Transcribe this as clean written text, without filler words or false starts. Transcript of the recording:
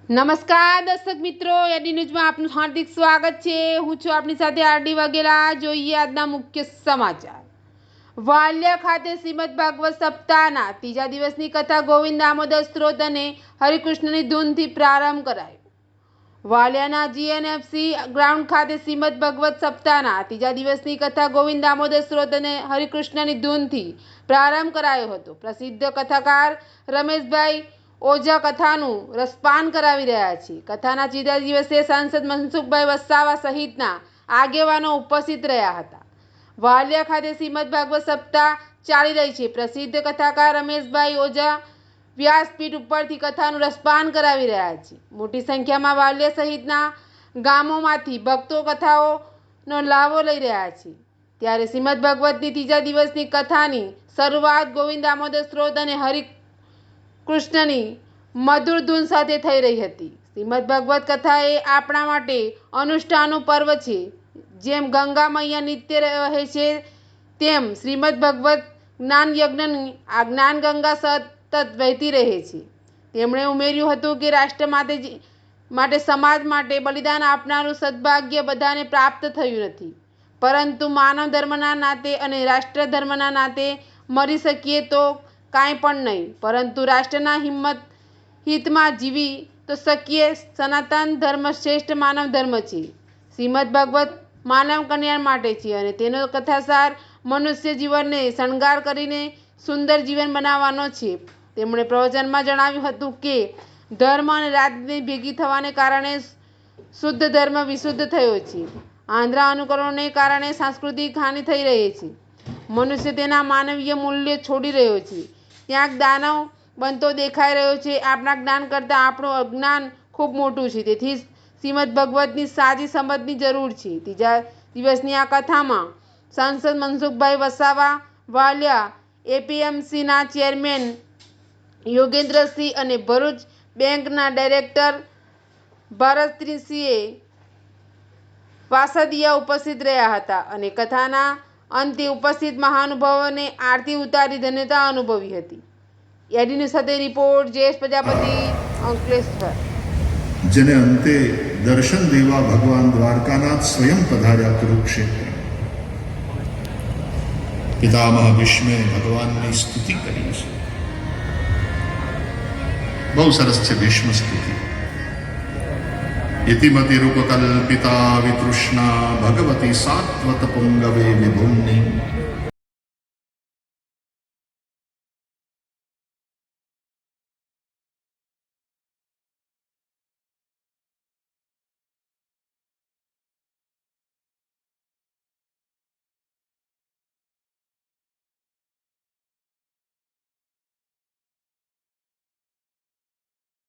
નમસ્કાર દર્શક મિત્રો, એડી ન્યૂઝમાં આપનું હાર્દિક સ્વાગત છે। હું છું આપની સાથે આરડી વાઘેલા। જોઈએ આજના મુખ્ય સમાચાર। વાલિયા ખાતે શ્રીમદ ભાગવત સપ્તાહના ત્રીજા દિવસની કથા ગોવિંદ દામોદર સ્ત્રોત અને હરિકૃષ્ણની ધૂનથી પ્રારંભ કરાયો। વાલિયાના જીએનએફસી ગ્રાઉન્ડ ખાતે શ્રીમદ ભાગવત સપ્તાહના ત્રીજા દિવસની કથા ગોવિંદ દામોદર સ્ત્રોત અને હરિકૃષ્ણની ધૂનથી પ્રારંભ કરાયો હતો। પ્રસિદ્ધ કથાકાર રમેશભાઈ ઓઝા કથાનું રસપાન કરાવી રહ્યા છે। કથાના ત્રીજા દિવસે સાંસદ મનસુખભાઈ વસાવા સહિતના આગેવાનો ઉપસ્થિત રહ્યા હતા। વાલિયા ખાતે શ્રીમદ ભાગવત સપ્તાહ ચાલી રહી છે। પ્રસિદ્ધ કથાકાર રમેશભાઈ ઓઝા વ્યાસપીઠ ઉપરથી કથાનું રસપાન કરાવી રહ્યા છે। મોટી સંખ્યામાં વાલિયા સહિતના ગામોમાંથી ભક્તો કથાઓનો લાભો લઈ રહ્યા છે। ત્યારે શ્રીમદ ભાગવતની ત્રીજા દિવસની કથાની શરૂઆત ગોવિંદ દામોદર સ્ત્રોત અને હરિકૃષ્ણની મધુર ધૂન સાથે થઈ રહી હતી। શ્રીમદ ભાગવત કથા એ આપણા માટે અનુષ્ઠાનનું પર્વ છે। જેમ ગંગા મૈયા નિત્ય રહે છે, તેમ શ્રીમદ ભાગવત જ્ઞાન યજ્ઞની આ જ્ઞાન ગંગા સતત વહેતી રહે છે। તેમણે ઉમેર્યું હતું કે રાષ્ટ્ર માટે સમાજ માટે બલિદાન આપનારું સદભાગ્ય બધાને પ્રાપ્ત થયું નથી, પરંતુ માનવ ધર્મના નાતે અને રાષ્ટ્ર ધર્મના નાતે મરી શકીએ તો કાંઈ પણ નહીં, પરંતુ રાષ્ટ્રના હિતમાં જીવી તો શકીએ। સનાતન ધર્મ શ્રેષ્ઠ માનવ ધર્મ છે। શ્રીમદ ભાગવત માનવ કલ્યાણ માટે છે અને તેનો કથાસાર મનુષ્ય જીવનને શણગાર કરીને સુંદર જીવન બનાવવાનો છે। તેમણે પ્રવચનમાં જણાવ્યું હતું કે ધર્મ અને રાજનીતિ ભેગી થવાને કારણે શુદ્ધ ધર્મ વિશુદ્ધ થયો છે। આંધળા અનુકરણોને કારણે સાંસ્કૃતિક હાનિ થઈ રહી છે। મનુષ્ય તેના માનવીય મૂલ્યો છોડી રહ્યો છે, ક્યાંક દાનવ બનતો દેખાઈ રહ્યો છે। આપણા જ્ઞાન કરતાં આપણું અજ્ઞાન ખૂબ મોટું છે, તેથી શ્રીમદ ભગવતની સાચી સમજની જરૂર છે। ત્રીજા દિવસની આ કથામાં સાંસદ મનસુખભાઈ વસાવા, વાલિયા એપીએમસીના ચેરમેન યોગેન્દ્રસિંહ અને ભરૂચ બેંકના ડાયરેક્ટર ભારતસિંહ વાસદિયા ઉપસ્થિત રહ્યા હતા અને કથાના અંતે ઉપસ્થિત મહાનુભાવોને આરતી ઉતારી ધન્યતા અનુભવી હતી। એડી ન્યૂઝ સાથે રિપોર્ટ જયેશ પ્રજાપતિ, અંકલેશ્વર। જેને અંતે દર્શન દેવા ભગવાન દ્વારકાનાથ સ્વયં પધાર્યા કુરુક્ષેત્ર। પિતામહ ભીષ્મે ભગવાનની સ્તુતિ કરી છે, બહુ સરસ છે ભીષ્મ સ્તુતિ। ઇતિમતિ રૂપકલ્પિતા વિતૃષ્ણા ભગવતી સાત્વત પુંગવે વિભુમ્ની